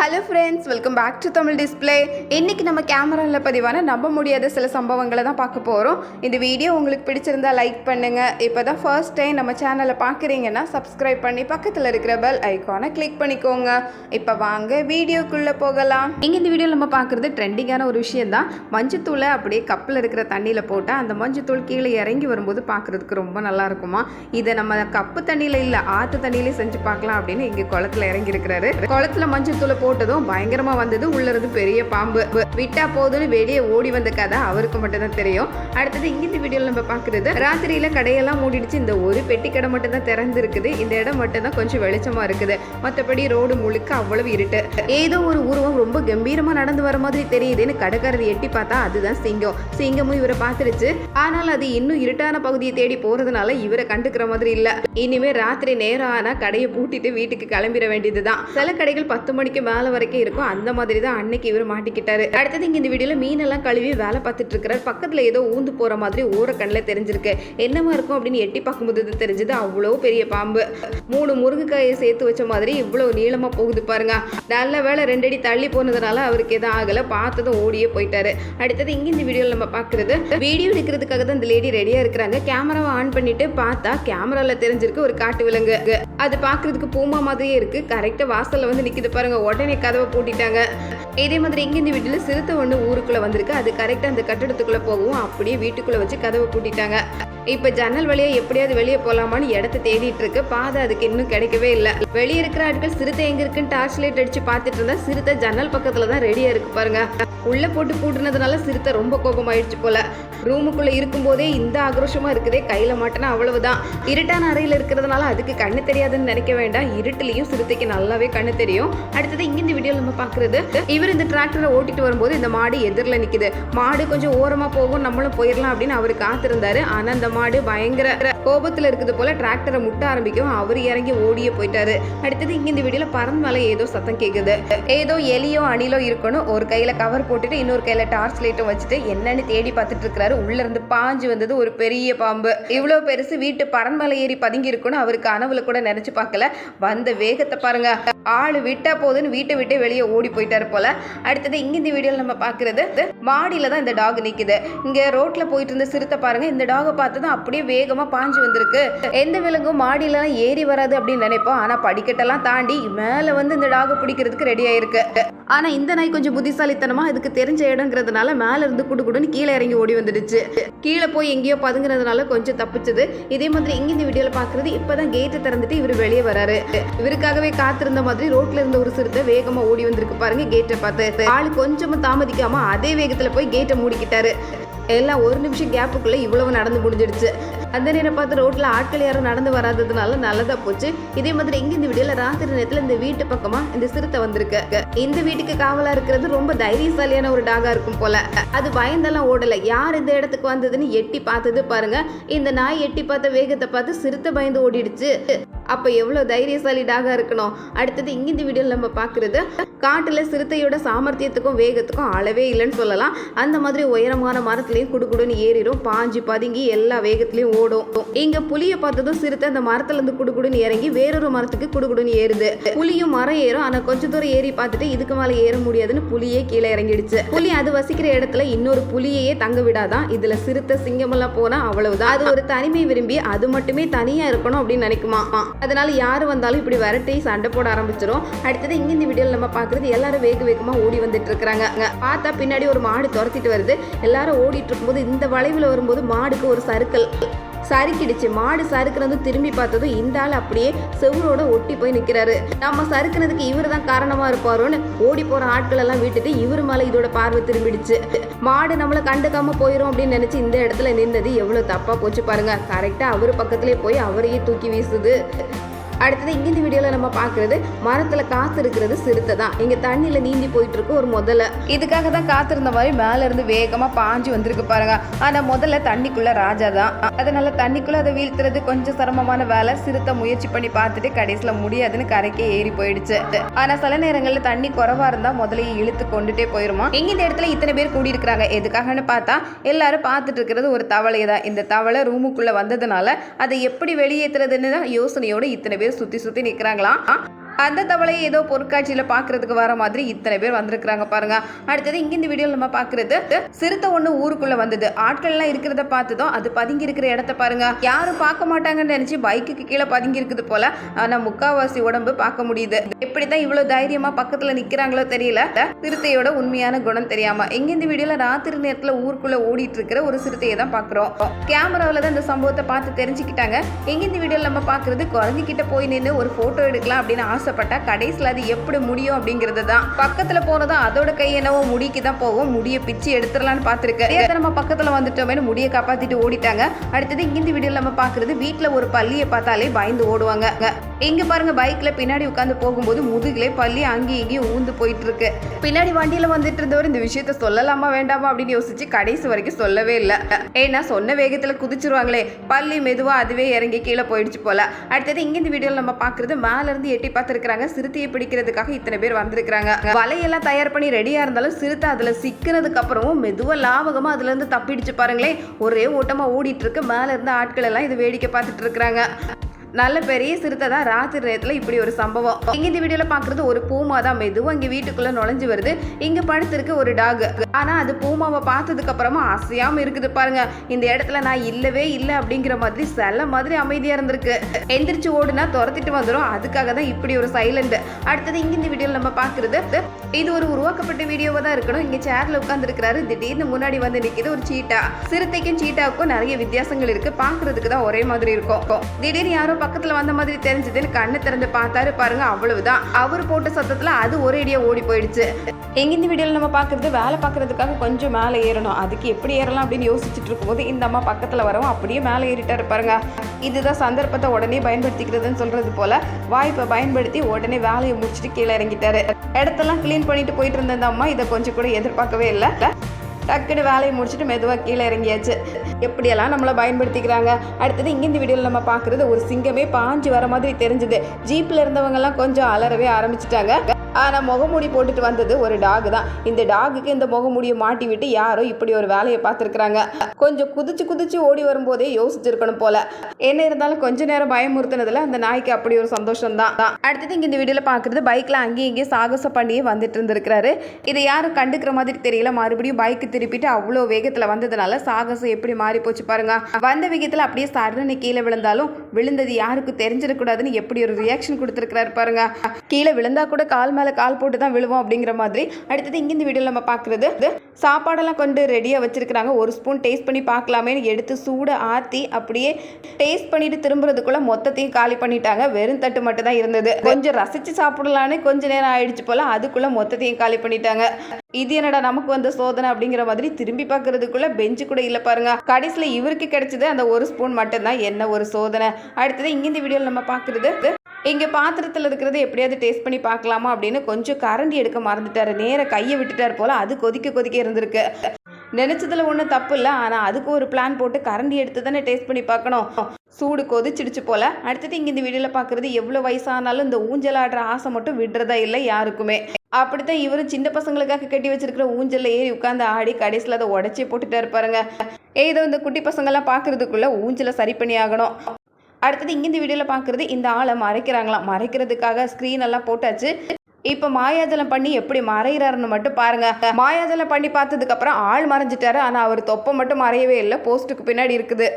Hello friends, welcome back to Tamil display. இன்றைக்கி நம்ம கேமராவில் பதிவான நம்ப முடியாத சில சம்பவங்களை தான் பார்க்க போகிறோம். இந்த வீடியோ உங்களுக்கு பிடிச்சிருந்தா லைக் பண்ணுங்கள். இப்போ தான் ஃபர்ஸ்ட் டைம் நம்ம சேனலை பார்க்குறீங்கன்னா சப்ஸ்கிரைப் பண்ணி பக்கத்தில் இருக்கிற பெல் ஐக்கானை கிளிக் பண்ணிக்கோங்க. இப்போ வாங்க வீடியோக்குள்ளே போகலாம். இங்கே இந்த வீடியோவில் நம்ம பார்க்குறது ட்ரெண்டிங்கான ஒரு விஷயம் தான். மஞ்சத்தூளை அப்படியே கப்பில் இருக்கிற தண்ணியில் போட்டால் அந்த மஞ்சத்தூள் கீழே இறங்கி வரும்போது பார்க்குறதுக்கு ரொம்ப நல்லா இருக்குமா. இதை நம்ம கப்பு தண்ணியில் இல்லை ஆற்று தண்ணியிலே செஞ்சு பார்க்கலாம் அப்படின்னு இங்கே குளத்தில் இறங்கி இருக்கிறாரு. குளத்தில் மஞ்சத்தூளை போட்டதும் பயங்கரமா வந்தது. உள்ள இருந்து பெரிய பாம்பு. விட்டா போதுன்னு வெளியே ஓடி வந்த கதை அவருக்கு மட்டும் தான் தெரியும். அடுத்தது இங்க இந்த வீடியோல நம்ம பாக்குறது, ராத்திரியில கடையெல்லாம் மூடிடுச்சு. இந்த ஒரு பெட்டி கடை மட்டும் தான் திறந்து இருக்குது. இந்த இடம் மட்டும் தான் கொஞ்சம் வெளிச்சமா இருக்குது. மற்றபடி ரோடு முழுக்க அவ்வளவு இருட்டு. ஏதோ ஒரு உருவம் ரொம்ப கம்பீரமா நடந்து வர மாதிரி தெரியுதுன்னு கடைக்காரர் எட்டி பார்த்தா அதுதான் சிங்கம். சிங்கமும் இவரை பார்த்துருச்சு. ஆனால் அது இன்னும் இருட்டான பகுதியை தேடி போறதுனால இவரை கண்டுக்கிற மாதிரி இல்ல. இனிமே ராத்திரி நேரம் ஆனா கடையை பூட்டிட்டு வீட்டுக்கு கிளம்பிட வேண்டியதுதான். சில கடைகள் 10 மணிக்கு மேல வரைக்கும் இருக்கும். அந்த மாதிரி தான் அன்னைக்கு இவர் மாட்டிக்கிட்டாரு. அடுத்தது இங்க இந்த வீடியோல மீனெல்லாம் கழுவி வேலை பார்த்துட்டு இருக்கிறார். பக்கத்துல ஏதோ ஊந்து போற மாதிரி ஓர கண்ணில் தெரிஞ்சிருக்கு. என்னமா இருக்கும் அப்படின்னு எட்டி பார்க்கும்போது தெரிஞ்சது அவ்வளோ பெரிய பாம்பு. 3 முருங்கைக்காயை சேர்த்து வச்ச மாதிரி இவ்வளவு நீளமா போகுது பாருங்க. நல்ல வேலை 2 அடி தள்ளி போனதுனால அவருக்கு எதுவும் ஆகல. பார்த்ததும் ஓடியே போயிட்டாரு. அடுத்தது இங்க இந்த வீடியோல நம்ம பாக்குறது, வீடியோ எடுக்கிறதுக்காக தான் இந்த லேடி ரெடியா இருக்கிறாங்க. கேமராவை ஆன் பண்ணிட்டு பார்த்தா கேமரால தெரிஞ்சிருக்கு ஒரு காட்டு விலங்கு. அது பாக்குறதுக்கு பூமா மாதிரியே இருக்கு. கரெக்டா வாசல்ல வந்து நிக்குது பாருங்க. உடனே கதவை பூட்டிட்டாங்க. இதே மாதிரி இங்க இந்த வீட்டுல சிறுத்தை ஒண்ணு ஊருக்குள்ள வந்திருக்கு. அது கரெக்டா அந்த கட்டடத்துக்குள்ள போகவும் அப்படியே வீட்டுக்குள்ள வச்சு கதவை பூட்டிட்டாங்க. இப்ப ஜன்னல் வழியா எப்படியாவது வெளியே போலாமான்னு இடத்த தேடிட்டு இருக்கு. பாதை அதுக்கு இன்னும் கிடைக்கவே இல்லை. வெளியே இருக்கிற ஆட்கள் சிறுத்தை எங்க இருக்குன்னு டார்ச் லைட் அடிச்சு பார்த்துட்டு இருந்தா சிறுத்தை ஜன்னல் பக்கத்துல தான் ரெடியா இருக்கு பாருங்க. உள்ள போட்டு பூட்டினதுனால சிறுத்தை ரொம்ப கோபமாயிடுச்சு போல. ரூமுக்குள்ள இருக்கும் போதே இந்த ஆக்ரோஷமா இருக்குதே, கையில மாட்டினா அவ்வளவுதான். இருட்டான அறையில இருக்கிறதுனால அதுக்கு கண்ணு தெரியாதுன்னு நினைக்க வேண்டாம். இருட்டுலயும் சிறுத்தைக்கு நல்லாவே கண்ணு தெரியும். அடுத்தது இங்க இந்த வீடியோல நம்ம பாக்குறது, இவர் இந்த டிராக்டரை ஓட்டிட்டு வரும்போது இந்த மாடு எதிரில் நிக்குது. மாடு கொஞ்சம் ஓரமா போகும், நம்மளும் போயிடலாம் அப்படின்னு அவரு காத்திருந்தாரு. ஆனா அந்த மாடு பயங்கர கோபத்துல இருக்குது போல. டிராக்டரை முட்ட ஆரம்பிக்கும். அவர் இறங்கி ஓடியே போயிட்டாரு. அடுத்தது இங்க இந்த வீடியோல பறந்து மேல ஏதோ சத்தம் கேக்குது. ஏதோ எலியோ அணிலோ இருக்கணும். ஒரு கையில கவர் போட்டுட்டு இன்னொரு கையில டார்ச் லைட்டும் வச்சுட்டு என்னன்னு தேடி பார்த்துட்டு இருக்கிறாரு. உள்ள இருந்து பாஞ்சு வந்தது ஒரு பெரிய பாம்பு. இவ்வளவு பெருசு வீட்டு பறன்மலை ஏறி பதுங்கி இருக்கணும். அவருக்கு கனவுல கூட நினைச்சு பார்க்கல. வந்த வேகத்தை பாருங்க. ஆளு விட்டா போதுன்னு வீட்டை விட்டு வெளியே ஓடி போயிட்டாரு போல. அடுத்தது இங்க இந்த வீடியோல நம்ம பாக்குறது, மாடியில தான் இந்த டாக் நிக்குது. இங்க ரோட்ல போயிட்டு இருந்த சிறுத்தை பாருங்க. இந்த டாகை பார்த்ததும் அப்படியே வேகமா பாஞ்சு வந்திருக்கு. எந்த விலங்கும் மாடியில எல்லாம் ஏறி வராது அப்படின்னு நினைப்போம். ஆனா படிக்கட்டெல்லாம் தாண்டி மேல வந்து இந்த டாகை பிடிக்கிறதுக்கு ரெடி ஆயிருக்கு. ஆனா இந்த நாய் கொஞ்சம் புத்திசாலித்தனமா இதுக்கு தெரிஞ்ச இடங்கிறதுனால மேல இருந்து குடுக்குடுன்னு கீழே இறங்கி ஓடி வந்துடுச்சு. கீழே போய் எங்கேயோ பதுங்குறதுனால கொஞ்சம் தப்பிச்சது. இதே மாதிரி இங்க இந்த வீடியோல பாக்குறது, இப்பதான் கேட்டை திறந்துட்டு இவர் வெளியே வராரு. இவருக்காகவே காத்திருந்த மாதிரி ரோட்ல இருந்த ஒரு சிறுத்தை வேகமா ஓடி வந்திருக்கு பாருங்க. கேட்டை பார்த்து ஆளு கொஞ்சமும் தாமதிக்காம அதே வேகத்துல போய் கேட்டை மூடிக்கிட்டாரு. எல்லாம் 1 நிமிஷம் கேப்புக்குள்ள இவ்வளவு நடந்து முடிஞ்சிடுச்சு. அந்த நேரம் பார்த்து ரோட்ல ஆட்கள் யாரும் நடந்து வராததுனால நல்லதா போச்சு. இதே மாதிரி இங்க இந்த வீடியோல ராத்திரி நேரத்துல இந்த வீட்டு பக்கமா இந்த சிறுத்தை வந்திருக்கு. இந்த வீட்டுக்கு காவலா இருக்கிறது ரொம்ப தைரியசாலியான ஒரு டாகா இருக்கும் போல. அது பயந்தெல்லாம் ஓடல. யார் இந்த இடத்துக்கு வந்ததுன்னு எட்டி பார்த்தது பாருங்க. இந்த நாய் எட்டி பார்த்த வேகத்தை பார்த்து சிறுத்தை பயந்து ஓடிடுச்சு. அப்ப எவ்வளவு தைரியசாலி டாகா இருக்கணும். அடுத்தது இங்க இந்த வீடியோல நம்ம பாக்குறது, காட்டுல சிறுத்தையோட சாமர்த்தியத்துக்கும் வேகத்துக்கும் அளவே இல்லைன்னு சொல்லலாம். அந்த மாதிரி உயரமான மரத்துலயும் குடுகுடுன்னு ஏறிடும். பாஞ்சு பதுங்கி எல்லா வேகத்திலயும் ஓடும். இங்க புலியை பார்த்ததும் சிறுத்தை அந்த மரத்துல இருந்து குடுகுடுன்னு இறங்கி வேறொரு மரத்துக்கு குடுகுடுன்னு ஏறுது. புலியும் மரம் ஏறும். ஆனா கொஞ்ச தூரம் ஏறி பார்த்துட்டு இதுக்கு மேல ஏற முடியாதுன்னு புலியே கீழே இறங்கிடுச்சு. புலி அது வசிக்கிற இடத்துல இன்னொரு புலியையே தங்க விடாதான். இதுல சிறுத்தை சிங்கம் எல்லாம் போனா அவ்வளவுதான். அது ஒரு தனிமை விரும்பி அது மட்டுமே தனியா இருக்கணும் அப்படின்னு நினைக்குமா. அதனால யாரு வந்தாலும் இப்படி விரட்டி சண்டை போட ஆரம்பிச்சிடும். அடுத்தது இங்க இந்த வீடியோல நம்ம பாக்குறது, எல்லாரும் வேக வேகமா ஓடி வந்துட்டு இருக்காங்க. பார்த்தா பின்னாடி ஒரு மாடு துரத்திட்டு வருது. எல்லாரும் ஓடிட்டு இருக்கும்போது இந்த வளைவுல வரும்போது மாடுக்கு ஒரு சறுக்கல் சறுக்கிடுச்சு. மாடு சறுக்குனதும் திரும்பி பார்த்ததும் இந்த ஆள் அப்படியே செவரோட ஒட்டி போய் நிக்கிறாரு. நம்ம சறுக்குனதுக்கு இவரு தான் காரணமா இருப்பாரோன்னு ஓடி போற ஆட்கள் எல்லாம் விட்டுட்டு இவரு மேல இதோட பார்வை திரும்பிடுச்சு. மாடு நம்மள கண்டுக்காம போயிரும் அப்படின்னு நினைச்சு இந்த இடத்துல நின்னது எவ்வளவு தப்பா போச்சு பாருங்க. கரெக்டா அவரு பக்கத்திலே போய் அவரையே தூக்கி வீசுது. அடுத்தது இங்க இந்த வீடியோல நம்ம பாக்குறது, மரத்துல காத்து இருக்கிறது சிறுத்தை தான். இங்க தண்ணியில நீந்தி போயிட்டு இருக்கு ஒரு முதல்ல. இதுக்காக தான் காத்திருந்த மாதிரி மேல இருந்து வேகமா பாஞ்சு வந்திருக்கு பாருங்க. ஆனா முதல்ல தண்ணிக்குள்ள ராஜா தான். அதனால தண்ணிக்குள்ள அதை வீழ்த்துறது கொஞ்சம் சிரமமான வேலை. சிறுத்தை முயற்சி பண்ணி பார்த்துட்டு கடைசியில முடியாதுன்னு கரைக்கே ஏறி போயிடுச்சு. ஆனா சில நேரங்கள்ல தண்ணி குறைவா இருந்தா முதலையை இழுத்து கொண்டுட்டே போயிருமா. இங்க இந்த இடத்துல இத்தனை பேர் கூடி இருக்கிறாங்க. எதுக்காகன்னு பார்த்தா எல்லாரும் பார்த்துட்டு இருக்கிறது ஒரு தவளையை தான். இந்த தவளை ரூமுக்குள்ள வந்ததுனால அதை எப்படி வெளியேற்றுறதுன்னு தான் யோசனையோட இத்தனை பேர் சுத்தி சுத்தி நிக்கிறாங்களாம். அந்த தவளையை ஏதோ பொருட்காட்சியில் பார்க்கறதுக்கு வர மாதிரி இத்தனை பேர் வந்திருக்கிறாங்க பாருங்க. அடுத்தது இங்கே இந்த வீடியோவில் நம்ம பார்க்கறது சிறுத்தை ஒன்று ஊருக்குள்ள வந்தது. ஆட்கள்லாம் இருக்கிறத பார்த்ததும் அது பதுங்கி இருக்கிற இடத்த பாருங்க. யாரும் பார்க்க மாட்டாங்கன்னு நினைச்சு பைக்குக்கு கீழே பதுங்கி இருக்குது போல. ஆனா முக்காவாசி உடம்பு பார்க்க முடியுது. எப்படித்தான் இவ்வளவு தைரியமா பக்கத்துல நிக்கிறாங்களோ தெரியல. சிறுத்தையோட உண்மையான குணம் தெரியாம எங்க இந்த வீடியோல ராத்திரி நேரத்துல ஊருக்குள்ள ஓடிட்டு இருக்கிற ஒரு சிறுத்தையை தான் பாக்குறோம். கேமராவில தான் இந்த சம்பவத்தை பார்த்து தெரிஞ்சுக்கிட்டாங்க. எங்க இந்த வீடியோல நம்ம பாக்குறது குரங்கு கிட்ட போய் நின்று ஒரு போட்டோ எடுக்கலாம் அப்படின்னு ஆசைப்பட்டா கடைசியில் அது எப்படி முடியும் அப்படிங்கிறது தான். பக்கத்துல போனதும் அதோட கை என்னவோ முடிக்கு தான் போகும். முடிய பிச்சு எடுத்துடலான்னு பார்த்துருக்கு. நம்ம பக்கத்துல வந்துட்டோமே முடியை காப்பாத்திட்டு ஓடிட்டாங்க. அடுத்தது இங்க இந்த வீடியோல நம்ம பாக்குறது வீட்டுல ஒரு பள்ளியை பார்த்தாலே பயந்து ஓடுவாங்க. இங்க பாருங்க பைக்ல பின்னாடி உட்காந்து போகும்போது முதுகிலே பள்ளி அங்கேயும் இங்கேயும் ஊந்து போயிட்டு இருக்கு. பின்னாடி வண்டியில வந்துட்டு இருந்தவர் இந்த விஷயத்த சொல்லலாமா வேண்டாமா அப்படின்னு யோசிச்சு கடைசி வரைக்கும் சொல்லவே இல்லை. ஏன்னா சொன்ன வேகத்துல குதிச்சிருவாங்களே. பள்ளி மெதுவா அதுவே இறங்கி கீழே போயிடுச்சு போல. அடுத்தது இங்க இந்த வீடியோல நம்ம பாக்குறது மேல இருந்து எட்டி பார்த்துருக்காங்க. சிறுத்தையை பிடிக்கிறதுக்காக இத்தனை பேர் வந்திருக்காங்க. வலையெல்லாம் தயார் பண்ணி ரெடியா இருந்தாலும் சிறுத்தை அதுல சிக்கினதுக்கு அப்புறமும் மெதுவா லாவகமா அதுல இருந்து தப்பிடுச்சு பாருங்களேன். ஒரே ஓட்டமா ஓடிட்டு இருக்கு. மேல இருந்து ஆட்கள் எல்லாம் இது வேடிக்கை பார்த்துட்டு இருக்காங்க. நல்ல பெரிய சிறுத்தை தான் ராத்திரி நேரத்தில் இப்படி ஒரு சம்பவம். இங்க இந்த வீடியோல பாக்குறது ஒரு பூமா தான் மெதுவா இங்க வீட்டுக்குள்ள நுழைஞ்சு வருது. இங்க படுத்திருக்கு ஒரு டாக். ஆனா அது பூமாவை பார்த்ததுக்கு அப்புறமா அசையாம இருக்குது பாருங்க. இந்த இடத்துல நான் இல்லவே இல்லை அப்படிங்கிற மாதிரி செல்ல மாதிரி அமைதியா இருந்திருக்கு. எந்திரிச்சு ஓடுனா துரத்திட்டு வந்துடும். அதுக்காக தான் இப்படி ஒரு சைலண்ட். அடுத்தது இங்க இந்த வீடியோல நம்ம பாக்குறது இது ஒரு உருவாக்கப்பட்ட வீடியோவா தான் இருக்கணும். இங்க சேர்ல உட்கார்ந்து இருக்கிறாரு. திடீர்னு முன்னாடி வந்து நிக்குது ஒரு சீட்டா. சிறுத்தைக்கும் சீட்டாவுக்கும் நிறைய வித்தியாசங்கள் இருக்கு. பாக்குறதுக்கு தான் ஒரே மாதிரி இருக்கும். திடீர்னு யாரோ பக்கத்துல வந்த மாதிரி தெரிஞ்சதுன்னு கண்ணு திறந்து பார்த்தாரு பாருங்க. அவ்வளவுதான். அவர் போட்ட சத்தத்துல அது ஒரு அடியா ஓடி போயிடுச்சு. எங்க இந்த வீடியோல நம்ம பாக்குறது வேலை பார்க்கறதுக்காக கொஞ்சம் மேலே ஏறணும். அதுக்கு எப்படி ஏறலாம் அப்படின்னு யோசிச்சுட்டு இருக்கும்போது இந்த அம்மா பக்கத்துல வரவும் அப்படியே மேலே ஏறிட்டாரு பாருங்க. இதுதான் சந்தர்ப்பத்தை உடனே பயன்படுத்திக்கிறதுன்னு சொல்றது போல வாய்ப்பை பயன்படுத்தி உடனே வேலையை முடிச்சுட்டு கீழே இறங்கிட்டாரு. இடத்தெல்லாம் கிளீன் பண்ணிட்டு போயிட்டு இருந்த இந்த அம்மா இதை கொஞ்சம் கூட எதிர்பார்க்கவே இல்லை. டக்குன்னு வேலையை முடிச்சுட்டு மெதுவாக கீழே இறங்கியாச்சு. எப்படியெல்லாம் நம்மளை பயன்படுத்திக்கிறாங்க. அடுத்தது இங்கே இந்த வீடியோவில் நம்ம பார்க்குறது ஒரு சிங்கமே பாஞ்சு வர மாதிரி தெரிஞ்சுது. ஜீப்பில் இருந்தவங்கெல்லாம் கொஞ்சம் அலறவே ஆரம்பிச்சிட்டாங்க. ஆனால் முகமூடி போட்டுட்டு வந்தது ஒரு டாக் தான். இந்த டாகுக்கு இந்த முகமூடியை மாட்டி விட்டு யாரோ இப்படி ஒரு வேலையை பார்த்துருக்குறாங்க. கொஞ்சம் குதிச்சு ஓடி வரும்போதே யோசிச்சிருக்கணும் போல. என்ன இருந்தாலும் கொஞ்ச நேரம் பயமுறுத்தினதுல அந்த நாய்க்கு அப்படி ஒரு சந்தோஷம் தான். அடுத்தது இங்கே இந்த வீடியோவில் பார்க்குறது பைக்கில் அங்கேயும் இங்கேயும் சாகசம் பண்ணியே வந்துட்டு இருந்திருக்கிறாரு. இதை யாரும் கண்டுக்கிற மாதிரி தெரியல. மறுபடியும் பைக்கு திருப்பிட்டு அவ்வளோ வேகத்தில் வந்ததுனால சாகசம் எப்படி மாறி போச்சு பாருங்க. வந்த வேகத்தில் அப்படியே சடன்னு கீழே விழுந்தாலும் விழுந்தது யாருக்கும் தெரிஞ்சிடக்கூடாதுன்னு எப்படி ஒரு ரியாக்ஷன் கொடுத்துருக்கிறாரு பாருங்க. கீழே விழுந்தா கூட கால் மேலே கால் போட்டு தான் விழுவோம் அப்படிங்கிற மாதிரி. அடுத்தது இங்கே இந்த வீடியோவில் நம்ம பார்க்குறது சாப்பாடெல்லாம் கொண்டு ரெடியாக வச்சிருக்கிறாங்க. ஒரு ஸ்பூன் டேஸ்ட் பண்ணி பார்க்கலாமே எடுத்து சூடை ஆற்றி அப்படியே டேஸ்ட் பண்ணிட்டு திரும்புறதுக்குள்ள மொத்தத்தையும் காலி பண்ணிட்டாங்க. வெறும் தட்டு மட்டும் தான் இருந்தது. கொஞ்சம் ரசிச்சு சாப்பிடலான்னு கொஞ்ச நேரம் ஆயிடுச்சு போல. அதுக்குள்ள மொத்தத்தையும் காலி பண்ணிட்டாங்க. இது என்னடா நமக்கு வந்த சோதனை அப்படிங்கிற மாதிரி திரும்பி பார்க்கறதுக்குள்ள பெஞ்சு கூட இல்லை பாருங்க. கடைசியில் இவருக்கு கிடைச்சது அந்த ஒரு ஸ்பூன் மட்டும்தான். என்ன ஒரு சோதனை. அடுத்தது இங்கே இந்த வீடியோவில் நம்ம பார்க்குறது இங்கே பாத்திரத்தில் இருக்கிறது எப்படியாவது டேஸ்ட் பண்ணி பார்க்கலாமா அப்படின்னு கொஞ்சம் கரண்டி எடுக்க மறந்துட்டாரு. நேராக கையை விட்டுட்டார் போல. அது கொதிக்க இருந்திருக்கு. நினைச்சதுல ஒன்றும் தப்பு இல்லை. ஆனால் அதுக்கு ஒரு பிளான் போட்டு கரண்டி எடுத்து தானே டேஸ்ட் பண்ணி பார்க்கணும். சூடு கொதிச்சிடுச்சு போல. அடுத்தது இங்கே இந்த வீடியோவில் பார்க்குறது எவ்வளோ வயசானாலும் இந்த ஊஞ்சல் ஆடுற ஆசை மட்டும் விடுறதா இல்லை யாருக்குமே. அப்படித்தான் இவரும் சின்ன பசங்களுக்காக கட்டி வச்சிருக்கிற ஊஞ்சல்ல ஏறி உட்காந்து ஆடி கடைசியில் அதை உடச்சி போட்டுட்டா இருப்பாருங்க. ஏதோ இந்த குட்டி பசங்கள்லாம் பார்க்கறதுக்குள்ள ஊஞ்சலை சரி பண்ணி ஆகணும். அடுத்தது இங்கே இந்த வீடியோவில் பார்க்குறது இந்த ஆளை மறைக்கிறாங்களாம். மறைக்கிறதுக்காக ஸ்க்ரீன் எல்லாம் போட்டாச்சு. இப்போ மாயாஜலம் பண்ணி எப்படி மறைகிறாருன்னு மட்டும் பாருங்க. மாயாஜலம் பண்ணி பார்த்ததுக்கு அப்புறம் ஆள் மறைஞ்சிட்டாரு. ஆனால் அவர் தொப்பை மட்டும் மறையவே இல்லை. போஸ்ட்டுக்கு பின்னாடி இருக்குது.